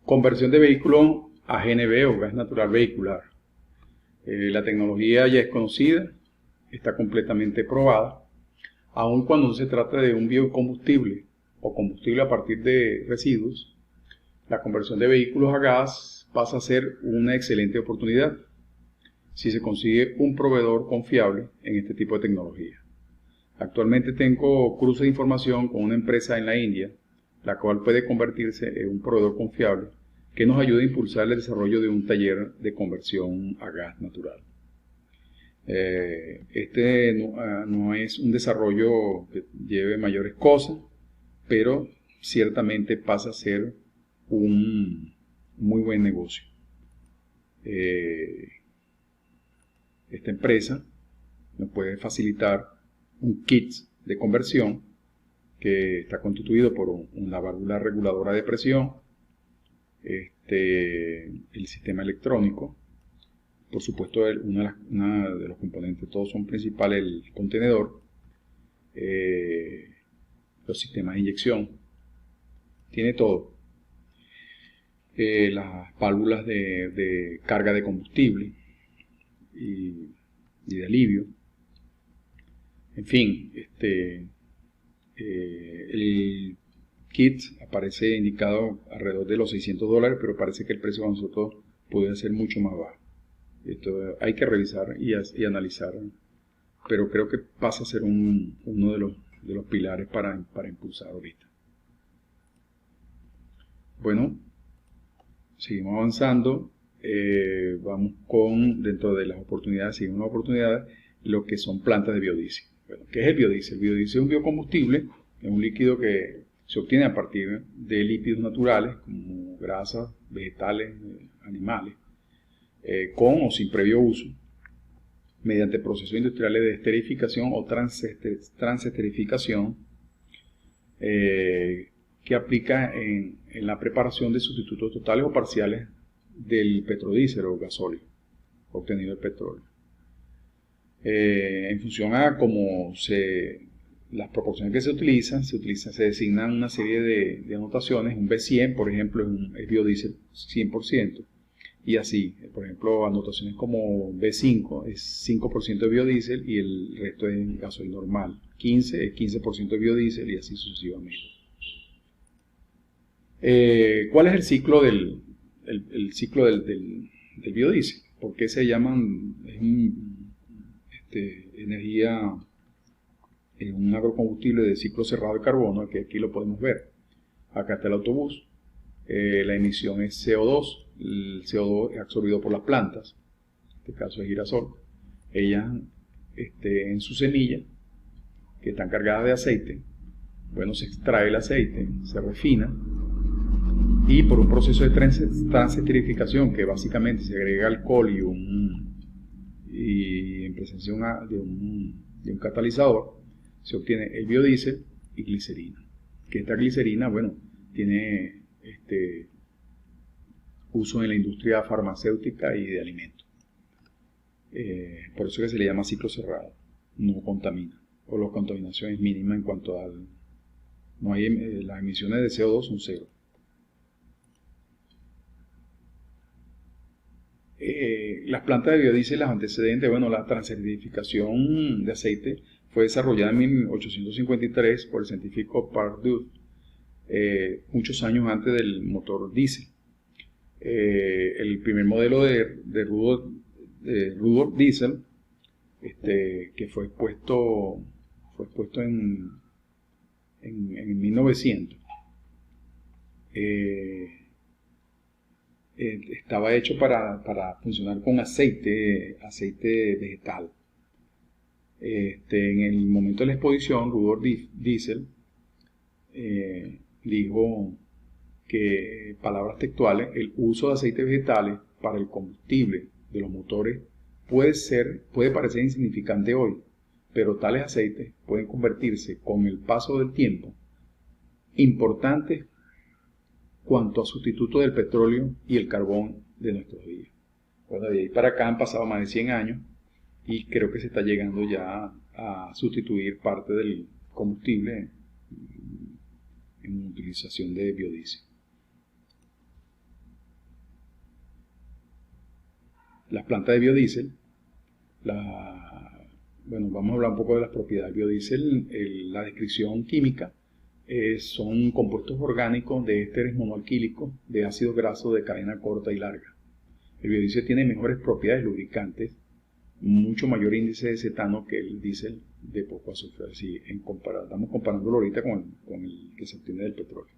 Conversión de vehículos a GNV o gas natural vehicular. La tecnología ya es conocida, está completamente probada, aun cuando se trata de un biocombustible o combustible a partir de residuos. La conversión de vehículos a gas pasa a ser una excelente oportunidad si se consigue un proveedor confiable en este tipo de tecnología. Actualmente tengo cruce de información con una empresa en la India, la cual puede convertirse en un proveedor confiable que nos ayude a impulsar el desarrollo de un taller de conversión a gas natural. Este no es un desarrollo que lleve mayores cosas, pero ciertamente pasa a ser un muy buen negocio. Esta empresa nos puede facilitar un kit de conversión que está constituido por una válvula reguladora de presión, el sistema electrónico, por supuesto una de los componentes, todos son principales, el contenedor, los sistemas de inyección, tiene todo, las válvulas de carga de combustible y de alivio, en fin, el kit aparece indicado alrededor de los $600, pero parece que el precio para nosotros puede ser mucho más bajo. Esto hay que revisar y analizar, pero creo que pasa a ser uno de los pilares para impulsar ahorita. Bueno, seguimos avanzando, vamos con, dentro de las oportunidades, seguimos las oportunidades, lo que son plantas de biodiesel. Bueno, ¿qué es el biodiesel? El biodiesel es un biocombustible, es un líquido que se obtiene a partir de lípidos naturales, como grasas, vegetales, animales, con o sin previo uso, mediante procesos industriales de esterificación o transesterificación, que aplica en la preparación de sustitutos totales o parciales del petrodiesel o gasóleo obtenido del petróleo. En función a cómo las proporciones que se designan una serie de anotaciones. Un B100, por ejemplo, es biodiesel 100%, y así, por ejemplo, anotaciones como B5 es 5% de biodiesel y el resto es gasoil normal, 15 es 15% de biodiesel y así sucesivamente. ¿Cuál es el ciclo del biodiesel? ¿Por qué se llaman energía, un agrocombustible de ciclo cerrado de carbono? Que aquí lo podemos ver. Acá está el autobús, la emisión es CO2, el CO2 es absorbido por las plantas, en este caso es girasol. Ellas, en su semilla, que están cargadas de aceite, bueno, se extrae el aceite, se refina, y por un proceso de transesterificación, que básicamente se agrega alcohol y en presencia de un catalizador, se obtiene el biodiesel y glicerina. Que esta glicerina, bueno, tiene uso en la industria farmacéutica y de alimentos. Por eso que se le llama ciclo cerrado, no contamina, o la contaminación es mínima en cuanto al... No hay, las emisiones de CO2 son cero. Las plantas de biodiesel, los antecedentes, bueno, la transesterificación de aceite fue desarrollada en 1853 por el científico Pardue, muchos años antes del motor diésel. El primer modelo de Rudolf Diesel, que fue expuesto en 1900, estaba hecho para funcionar con aceite vegetal. En el momento de la exposición, Rudolf Diesel dijo que, palabras textuales, el uso de aceites vegetales para el combustible de los motores puede parecer insignificante hoy, pero tales aceites pueden convertirse con el paso del tiempo importantes cuanto a sustituto del petróleo y el carbón de nuestros días. Bueno, de ahí para acá han pasado más de 100 años y creo que se está llegando ya a sustituir parte del combustible en utilización de biodiesel. las plantas de biodiesel. Bueno, vamos a hablar un poco de las propiedades. El biodiesel, la descripción química, son compuestos orgánicos de ésteres monoalquílicos de ácidos grasos de cadena corta y larga. El biodiesel tiene mejores propiedades lubricantes, mucho mayor índice de cetano que el diésel de poco azufre. Así, estamos comparándolo ahorita con el que se obtiene del petróleo.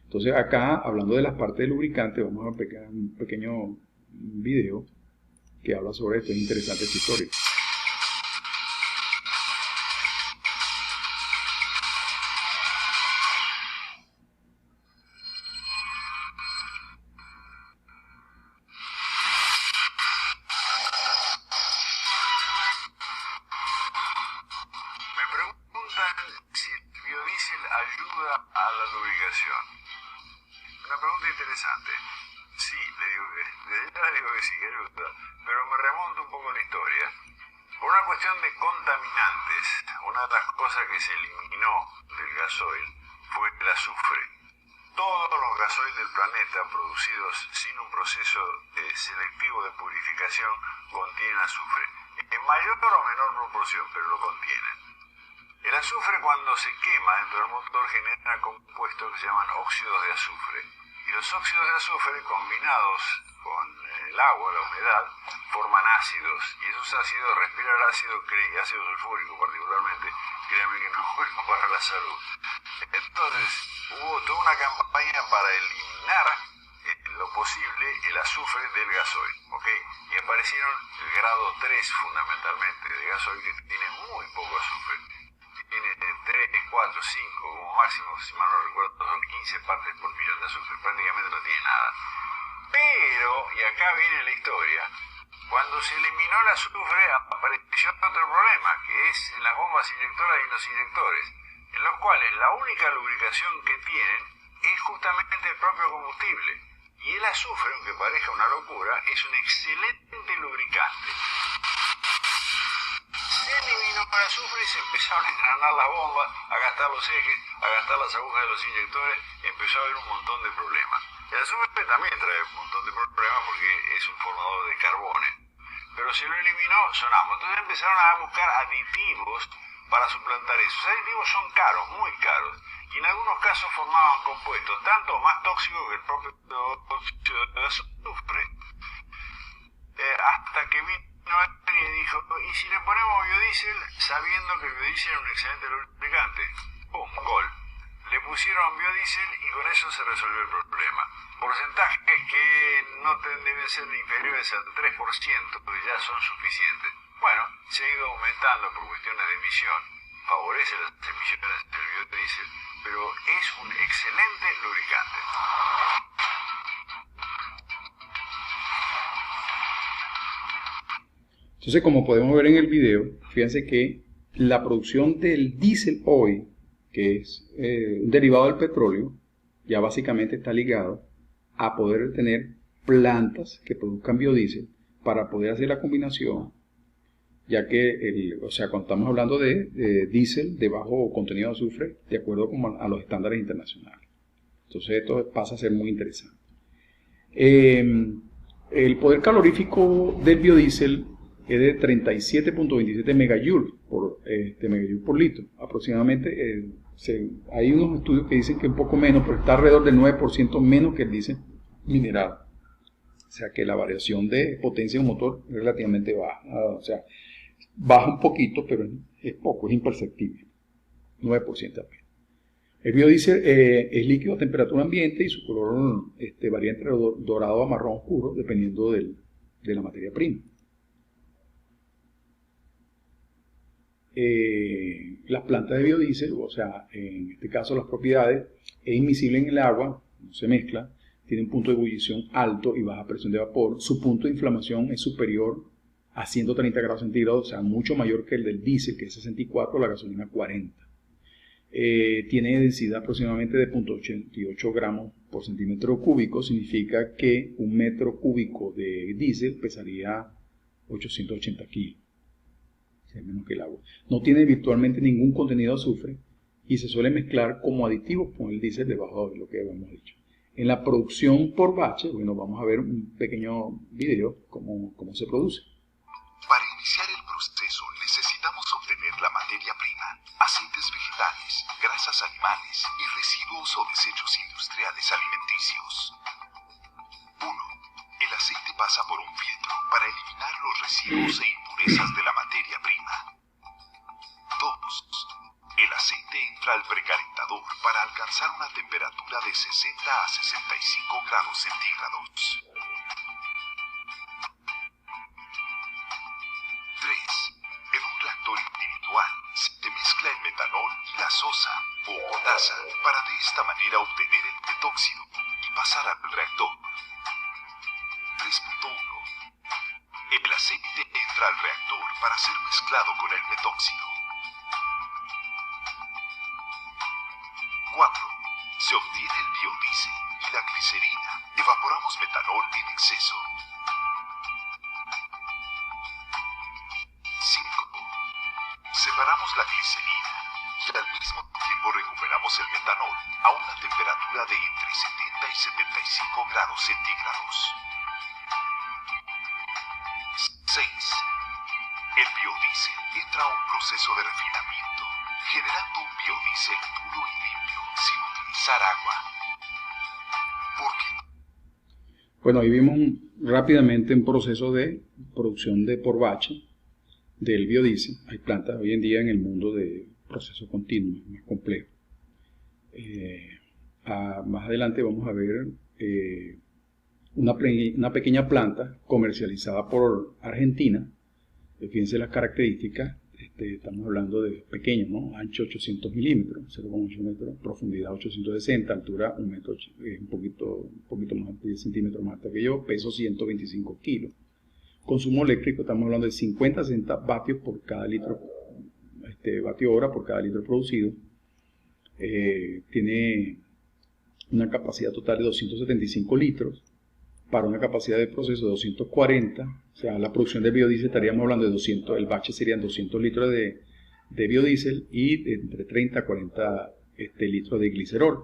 Entonces acá, hablando de las partes del lubricante, vamos a ver un pequeño video que habla sobre esto. Es interesante esta historia. Me preguntan si el biodiesel ayuda a la lubricación. Una pregunta interesante. Sí, desde ya digo que sí, que ayuda, pero me remonto un poco a la historia. Por una cuestión de contaminantes, una de las cosas que se eliminó del gasoil fue el azufre. Todos los gasoil del planeta producidos sin un proceso selectivo de purificación contienen azufre, en mayor o menor proporción, pero lo contienen. El azufre, cuando se quema dentro del motor, genera compuestos que se llaman óxidos de azufre. Y los óxidos de azufre, combinados con el agua, la humedad, forman ácidos. Y esos ácidos, respirar ácido sulfúrico particularmente, créanme que no es bueno para la salud. Entonces, hubo toda una campaña para eliminar lo posible el azufre del gasoil, ¿ok? Y aparecieron el grado 3 fundamentalmente de gasoil, que tiene muy poco azufre. Tiene 3, 4, 5 como máximo, si mal no recuerdo, son 15 partes por millón de azufre, prácticamente no tiene nada. Pero, y acá viene la historia, cuando se eliminó el azufre apareció otro problema, que es en las bombas inyectoras y los inyectores, en los cuales la única lubricación que tienen es justamente el propio combustible. Y el azufre, aunque parezca una locura, es un excelente lubricante. Se eliminó el azufre y se empezaron a engranar las bombas, a gastar los ejes, a gastar las agujas de los inyectores, y empezó a haber un montón de problemas. El azufre también trae un montón de problemas porque es un formador de carbones. Pero se lo eliminó, sonamos. Entonces empezaron a buscar aditivos para suplantar eso. Los aditivos son caros, muy caros, y en algunos casos formaban compuestos tanto más tóxicos que el propio óxido de azufre. Hasta que vino alguien y dijo, ¿y si le ponemos biodiesel sabiendo que el biodiesel es un excelente lubricante? ¡Pum! Gol. Le pusieron biodiesel y con eso se resolvió el problema. Porcentajes que no deben ser inferiores al 3%, porque ya son suficientes. Bueno, se ha ido aumentando por cuestiones de emisión, favorece las emisiones del biodiesel, pero es un excelente lubricante. Entonces, como podemos ver en el video, fíjense que la producción del diésel hoy, que es un derivado del petróleo, ya básicamente está ligado a poder tener plantas que produzcan biodiesel para poder hacer la combinación, ya que, cuando estamos hablando de diésel de bajo contenido de azufre, de acuerdo a los estándares internacionales. Entonces esto pasa a ser muy interesante. El poder calorífico del biodiesel es de 37.27 megajoules por litro. Aproximadamente hay unos estudios que dicen que un poco menos, pero está alrededor del 9% menos que el diésel mineral. O sea que la variación de potencia de un motor es relativamente baja. O sea, baja un poquito, pero es poco, es imperceptible. 9% apenas. El biodiesel es líquido a temperatura ambiente y su color varía entre dorado a marrón oscuro, dependiendo de la materia prima. Las plantas de biodiesel, o sea, en este caso las propiedades, es inmiscible en el agua, no se mezcla, tiene un punto de ebullición alto y baja presión de vapor, su punto de inflamación es superior a 130 grados centígrados, o sea, mucho mayor que el del diésel, que es 64, la gasolina 40. Tiene densidad aproximadamente de 0.88 gramos por centímetro cúbico, significa que un metro cúbico de diésel pesaría 880 kilos. Es menos que el agua. No tiene virtualmente ningún contenido de azufre y se suele mezclar como aditivo con el diésel debajo de lo que hemos dicho. En la producción por bache, bueno, vamos a ver un pequeño video cómo se produce. Para iniciar el proceso necesitamos obtener la materia prima, aceites vegetales, grasas animales y residuos o desechos industriales alimenticios. 1. El aceite pasa por un filtro para eliminar los residuos e impurezas de la materia prima. 2. El aceite entra al precalentador para alcanzar una temperatura de 60 a 65 grados centígrados. 3. En un reactor individual se mezcla el metanol y la sosa o potasa para de esta manera obtener el metóxido y pasar al reactor. 3.1. El aceite entra al reactor para ser mezclado con el metóxido. 4. Se obtiene el biodiesel y la glicerina. Evaporamos metanol en exceso. 5. Separamos la glicerina y al mismo tiempo recuperamos el metanol a una temperatura de entre 70 y 75 grados centígrados. 6. El biodiesel entra a un proceso de refinamiento, generando un biodiesel puro y limpio, sin utilizar agua. ¿Por qué? Bueno, ahí vimos rápidamente un proceso de producción de por bache del biodiesel. Hay plantas hoy en día en el mundo de proceso continuo, más complejo. Más adelante vamos a ver una pequeña planta comercializada por Argentina. Fíjense las características. Estamos hablando de pequeño, ¿no? Ancho 800 milímetros, 0,8 metros, profundidad 860, altura 1 metro, un poquito más, 10 centímetros más alta que yo, peso 125 kilos. Consumo eléctrico, estamos hablando de 50 a 60 vatios por cada litro, vatio hora por cada litro producido. Tiene una capacidad total de 275 litros para una capacidad de proceso de 240. O sea, la producción de biodiesel estaríamos hablando de 200, el bache serían 200 litros de biodiesel y de entre 30 a 40 litros de glicerol.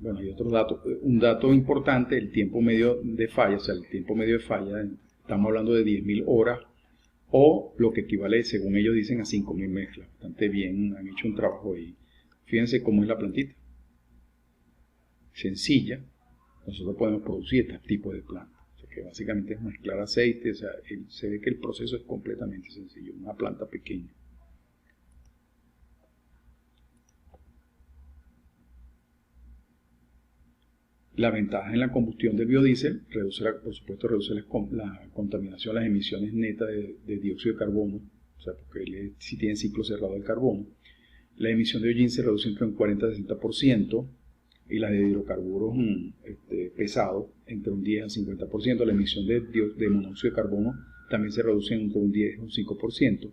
Bueno, hay otros datos. Un dato importante, el tiempo medio de falla, o sea, el tiempo medio de falla, estamos hablando de 10.000 horas, o lo que equivale, según ellos dicen, a 5.000 mezclas. Bastante bien, han hecho un trabajo ahí. Fíjense cómo es la plantita. Sencilla. Nosotros podemos producir este tipo de planta. O sea, que básicamente es mezclar aceite. O sea, se ve que el proceso es completamente sencillo. Una planta pequeña. La ventaja en la combustión del biodiesel, por supuesto, reduce la contaminación, las emisiones netas de dióxido de carbono, o sea, porque él sí tiene ciclo cerrado del carbono. La emisión de hollín se reduce entre un 40 a 60%, y las de hidrocarburos pesados entre un 10 a 50%. La emisión de monóxido de carbono también se reduce entre un 10 a un 5%,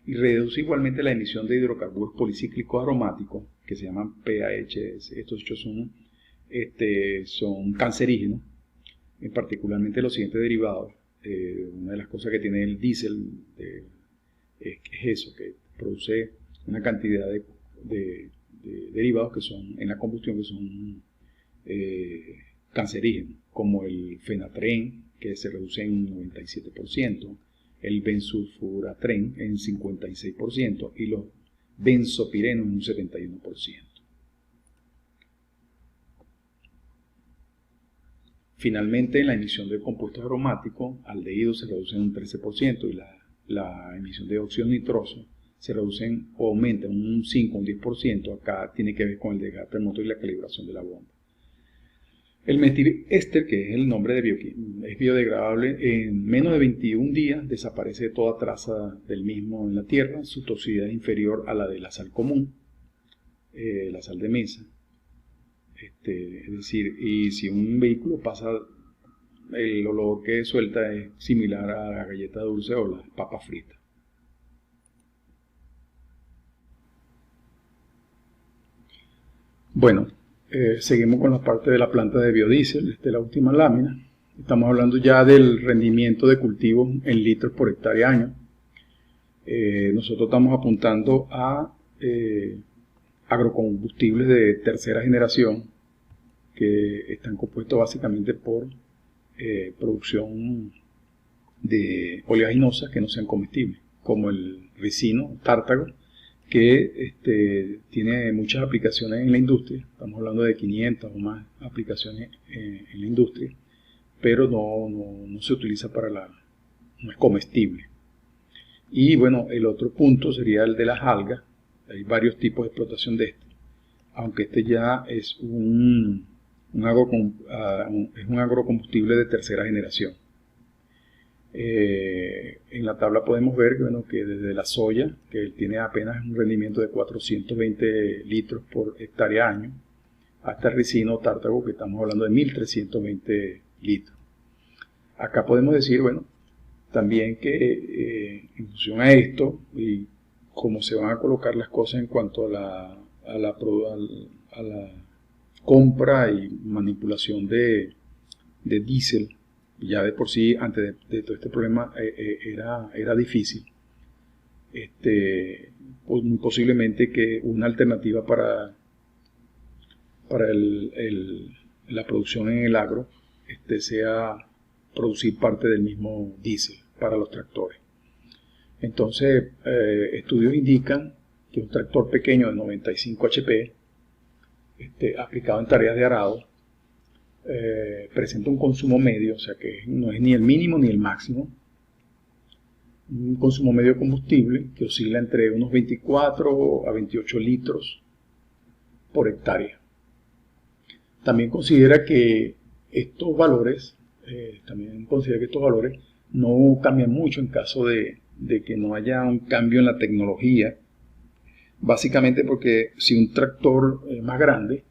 y reduce igualmente la emisión de hidrocarburos policíclicos aromáticos, que se llaman PAHs. Estos hechos son cancerígenos, particularmente los siguientes derivados. Una de las cosas que tiene el diésel es eso, que produce una cantidad de derivados que son en la combustión, que son cancerígenos, como el fenatren, que se reduce en un 97%, el bensulfuratren en 56% y los benzopirenos en un 71%. Finalmente, la emisión de compuestos aromáticos, aldehídos, se reduce en un 13%, y la emisión de óxido nitroso se reducen o aumentan un 5 o un 10%. Acá tiene que ver con el desgaste del motor y la calibración de la bomba. El metilester, que es el nombre es biodegradable, en menos de 21 días desaparece toda traza del mismo en la tierra. Su toxicidad es inferior a la de la sal común, la sal de mesa. Es decir, y si un vehículo pasa, el olor que suelta es similar a la galleta dulce o las papas fritas. Bueno, seguimos con la parte de la planta de biodiesel. Esta es la última lámina. Estamos hablando ya del rendimiento de cultivos en litros por hectárea año. Nosotros estamos apuntando a agrocombustibles de tercera generación, que están compuestos básicamente por producción de oleaginosas que no sean comestibles, como el ricino, tártago, que tiene muchas aplicaciones en la industria. Estamos hablando de 500 o más aplicaciones en la industria, pero no se utiliza no es comestible. Y bueno, el otro punto sería el de las algas. Hay varios tipos de explotación de aunque ya es un agrocombustible de tercera generación. En la tabla podemos ver que desde la soya, que tiene apenas un rendimiento de 420 litros por hectárea año, hasta el ricino tártago, que estamos hablando de 1320 litros. Acá podemos decir, también que en función a esto y cómo se van a colocar las cosas en cuanto a la compra y manipulación de diésel, ya de por sí antes de todo este problema era difícil. Pues muy posiblemente que una alternativa para la producción en el agro sea producir parte del mismo diésel para los tractores. Entonces, estudios indican que un tractor pequeño de 95 HP, aplicado en tareas de arado, presenta un consumo medio, o sea que no es ni el mínimo ni el máximo, un consumo medio de combustible que oscila entre unos 24 a 28 litros por hectárea. También considera que estos valores no cambian mucho en caso de que no haya un cambio en la tecnología, básicamente porque si un tractor es más grande,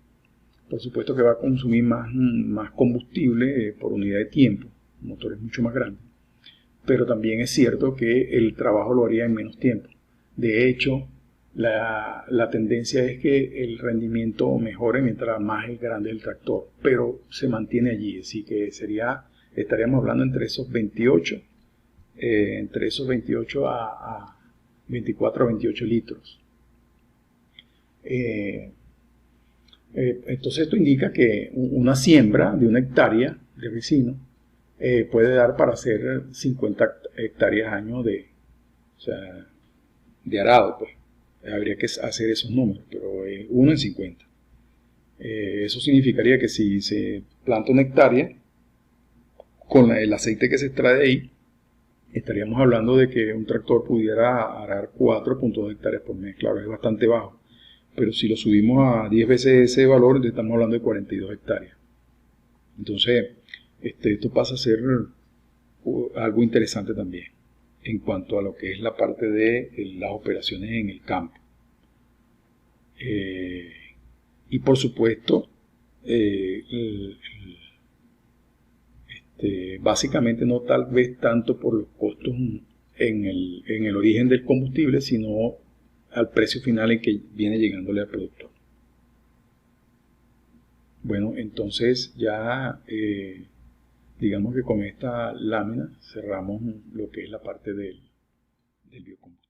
por supuesto que va a consumir más combustible por unidad de tiempo, el motor es mucho más grande, pero también es cierto que el trabajo lo haría en menos tiempo. De hecho, la tendencia es que el rendimiento mejore mientras más es grande el tractor, pero se mantiene allí, así que estaríamos hablando entre esos 28 a 24 a 28 litros. Entonces esto indica que una siembra de una hectárea de ricino puede dar para hacer 50 hectáreas año de arado, pues. Habría que hacer esos números, pero 1 en 50. Eso significaría que si se planta una hectárea, con el aceite que se extrae de ahí, estaríamos hablando de que un tractor pudiera arar 4.2 hectáreas por mes. Claro, es bastante bajo, pero si lo subimos a 10 veces ese valor, estamos hablando de 42 hectáreas. Entonces, esto pasa a ser algo interesante también en cuanto a lo que es la parte de las operaciones en el campo. Y por supuesto, básicamente no tal vez tanto por los costos en el origen del combustible, sino al precio final en que viene llegándole al productor. Bueno, entonces ya digamos que con esta lámina cerramos lo que es la parte del biocombustible.